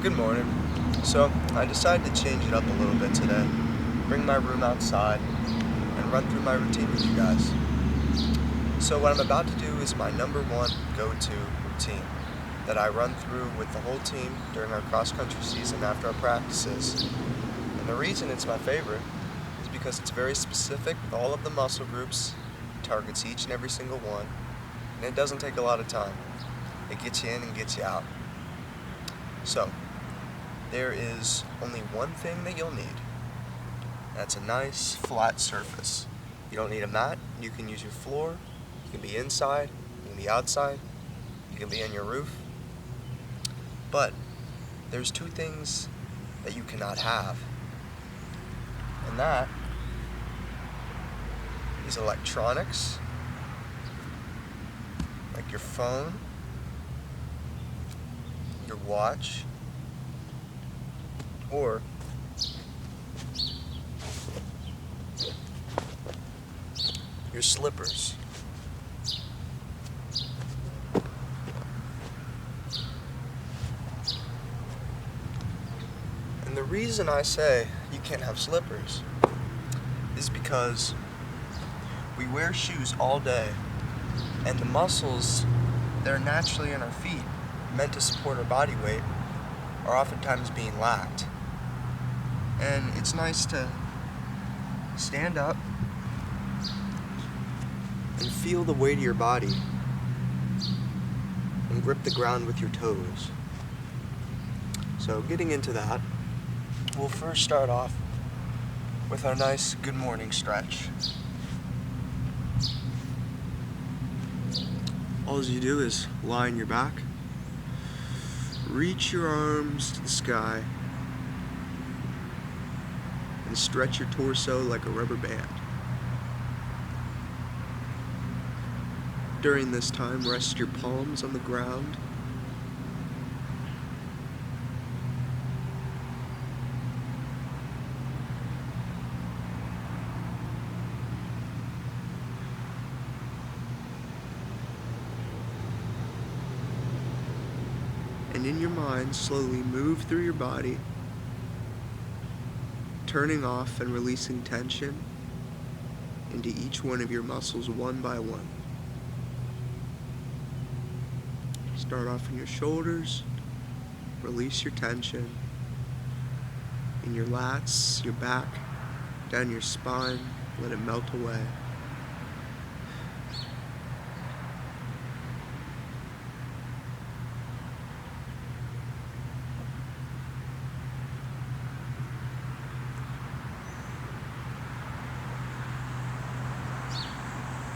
Good morning. So, I decided to change it up a little bit today. Bring my room outside and run through my routine with you guys. So, what I'm about to do is my number one go-to routine that I run through with the whole team during our cross-country season after our practices. And the reason it's my favorite is because it's very specific with all of the muscle groups, targets each and every single one, and it doesn't take a lot of time. It gets you in and gets you out. So, there is only one thing that you'll need. That's a nice flat surface. You don't need a mat. You can use your floor. You can be inside. You can be outside. You can be on your roof. But there's two things that you cannot have. And that is electronics, like your phone, your watch, or your slippers. And the reason I say you can't have slippers is because we wear shoes all day, and the muscles that are naturally in our feet, meant to support our body weight, are oftentimes being lacked. And it's nice to stand up and feel the weight of your body and grip the ground with your toes. So getting into that, we'll first start off with our nice good morning stretch. All you do is lie on your back, reach your arms to the sky, and stretch your torso like a rubber band. During this time, rest your palms on the ground. And in your mind, slowly move through your body, turning off and releasing tension into each one of your muscles one by one. Start off in your shoulders, release your tension in your lats, your back, down your spine, let it melt away.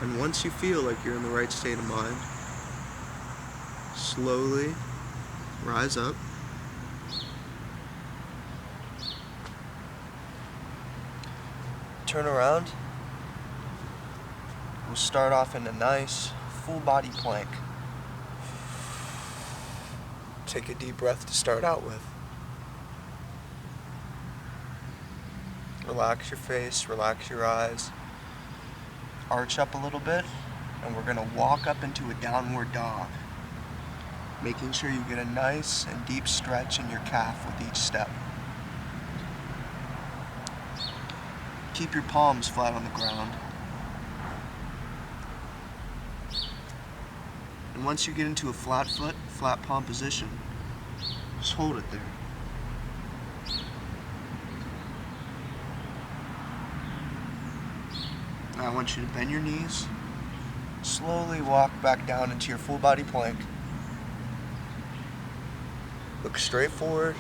And once you feel like you're in the right state of mind, slowly rise up. Turn around. We'll start off in a nice full body plank. Take a deep breath to start out with. Relax your face, relax your eyes. Arch up a little bit, and we're going to walk up into a downward dog, making sure you get a nice and deep stretch in your calf with each step. Keep your palms flat on the ground. And once you get into a flat foot, flat palm position, just hold it there. Now I want you to bend your knees, slowly walk back down into your full body plank. Look straight forward,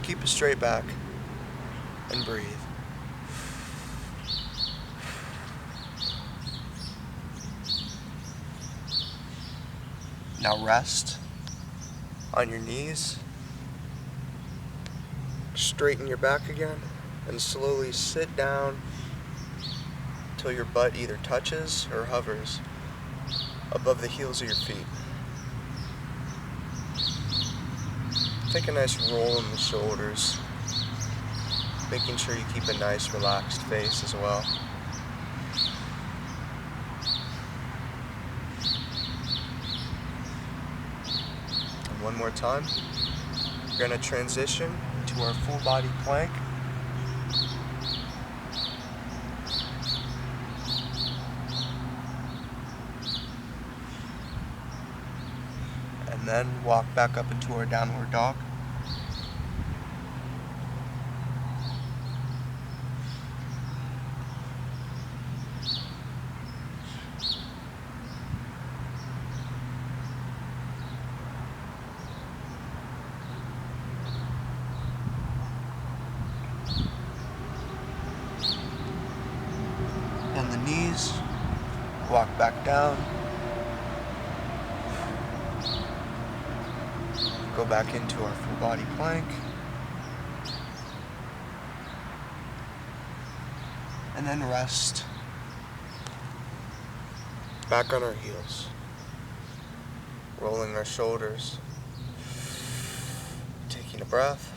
keep a straight back, and breathe. Now rest on your knees, straighten your back again, and slowly sit down until your butt either touches or hovers above the heels of your feet. Take a nice roll in the shoulders, making sure you keep a nice relaxed face as well. And one more time. going to transition to our full body plank. And then walk back up into our downward dog. And the knees, walk back down. Go back into our full body plank. And then rest. Back on our heels. Rolling our shoulders. Taking a breath.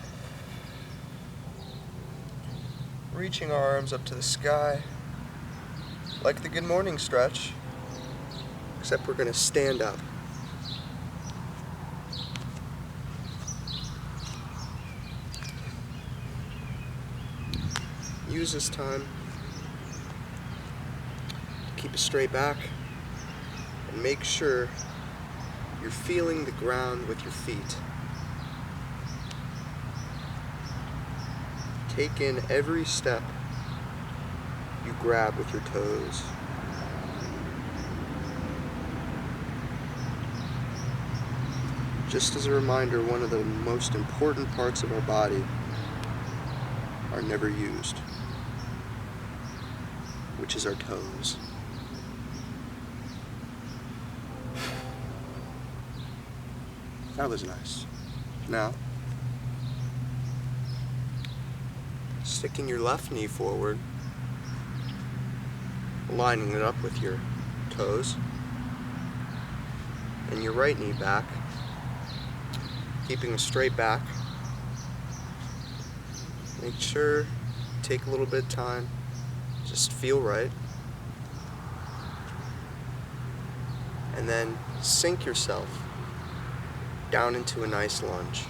Reaching our arms up to the sky. Like the good morning stretch. Except we're going to stand up. Use this time to keep a straight back and make sure you're feeling the ground with your feet. Take in every step you grab with your toes. Just as a reminder, one of the most important parts of our body are never used, which is our toes. That was nice. Now, sticking your left knee forward, lining it up with your toes, and your right knee back, keeping a straight back. Make sure, take a little bit of time, just feel right. And then sink yourself down into a nice lunge.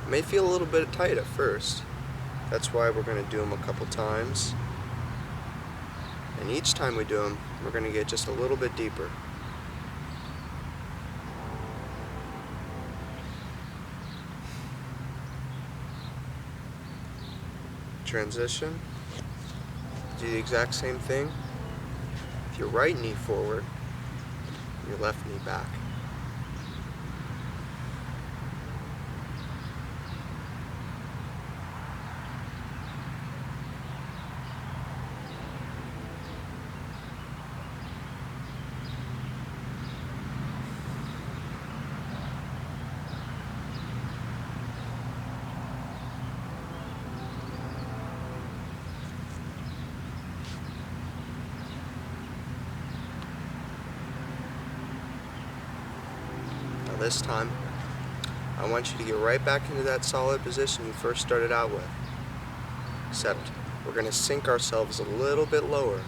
It may feel a little bit tight at first. That's why we're going to do them a couple times. And each time we do them, we're going to get just a little bit deeper. Transition. Do the exact same thing with your right knee forward, your left knee back. This time, I want you to get right back into that solid position you first started out with. Except we're going to sink ourselves a little bit lower.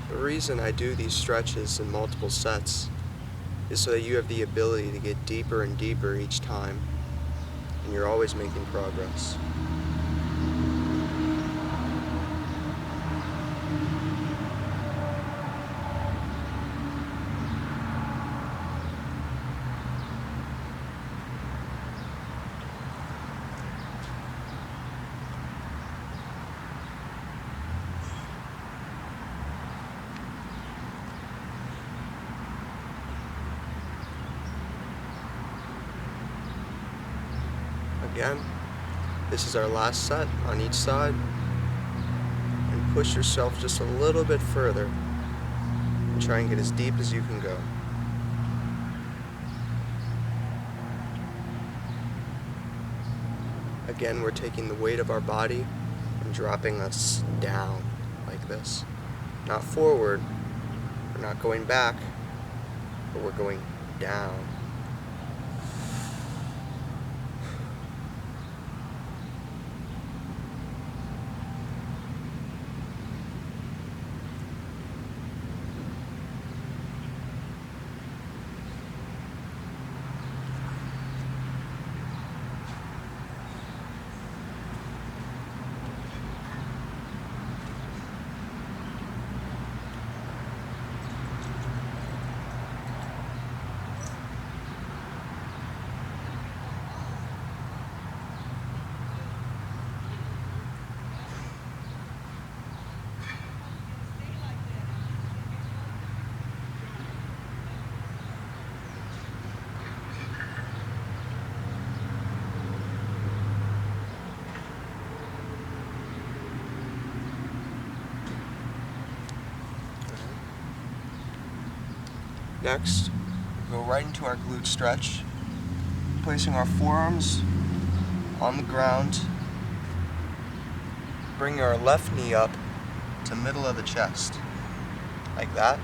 The reason I do these stretches in multiple sets is so that you have the ability to get deeper and deeper each time, and you're always making progress. Again, this is our last set on each side, and push yourself just a little bit further and try and get as deep as you can go. Again, we're taking the weight of our body and dropping us down like this. Not forward, we're not going back, but we're going down. Next, go right into our glute stretch, placing our forearms on the ground, bring our left knee up to middle of the chest, like that,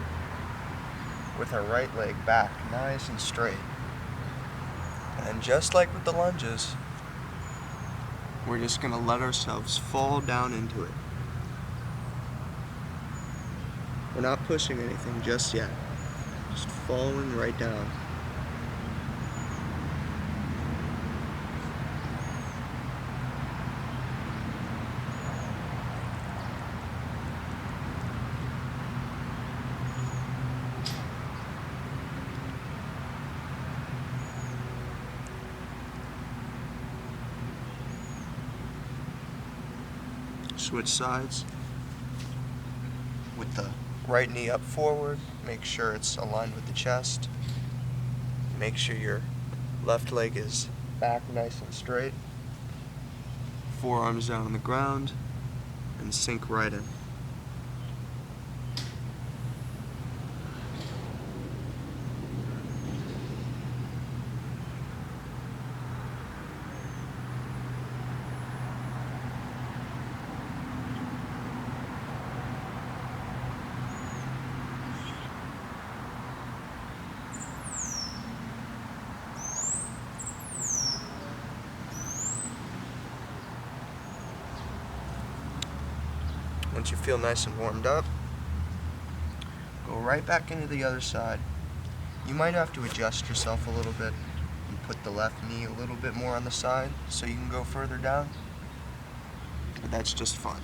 with our right leg back nice and straight. And just like with the lunges, we're just going to let ourselves fall down into it. We're not pushing anything just yet. Just falling right down. Switch sides with the right knee up forward. Make sure it's aligned with the chest. Make sure your left leg is back nice and straight. Forearms down on the ground and sink right in. Once you feel nice and warmed up, go right back into the other side. You might have to adjust yourself a little bit and put the left knee a little bit more on the side so you can go further down, but that's just fun.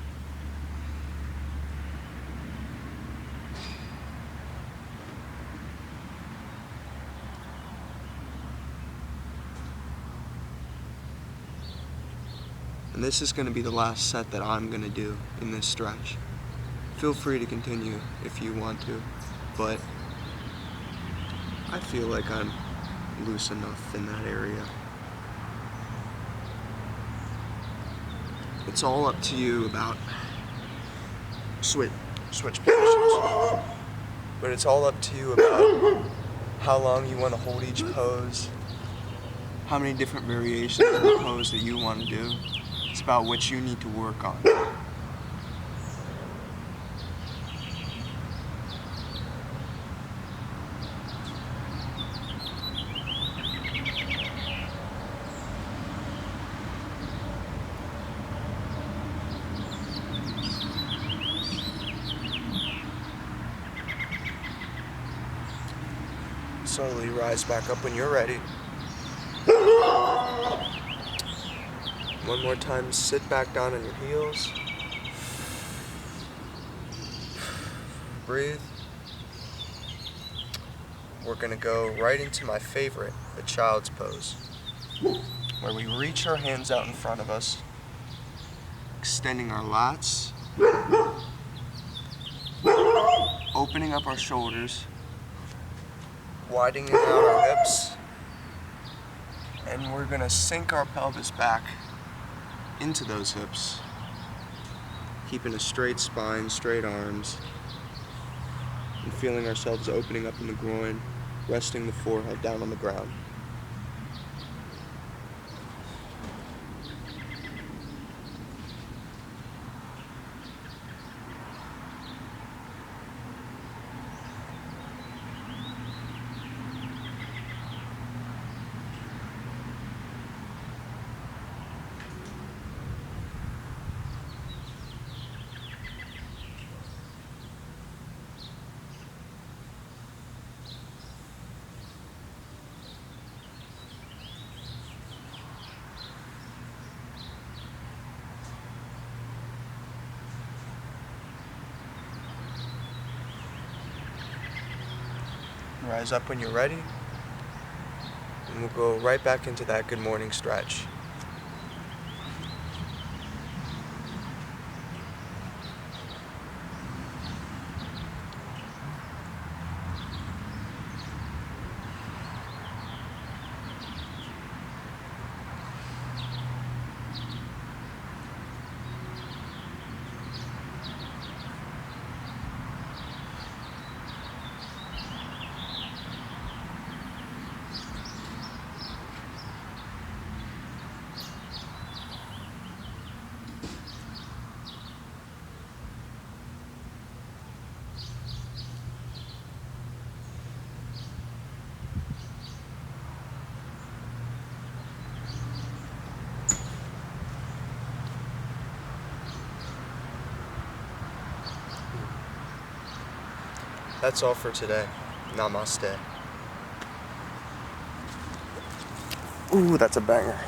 And this is going to be the last set that I'm going to do in this stretch. Feel free to continue if you want to, but I feel like I'm loose enough in that area. It's all up to you about switch positions. But it's all up to you about how long you want to hold each pose, how many different variations of the pose that you want to do. It's about what you need to work on. Slowly rise back up when you're ready. One more time, sit back down on your heels. Breathe. We're gonna go right into my favorite, the child's pose, where we reach our hands out in front of us, extending our lats, opening up our shoulders, widening out our hips, and we're gonna sink our pelvis back into those hips, keeping a straight spine, straight arms, and feeling ourselves opening up in the groin, resting the forehead down on the ground. Rise up when you're ready, and we'll go right back into that good morning stretch. That's all for today. Namaste. Ooh, that's a banger.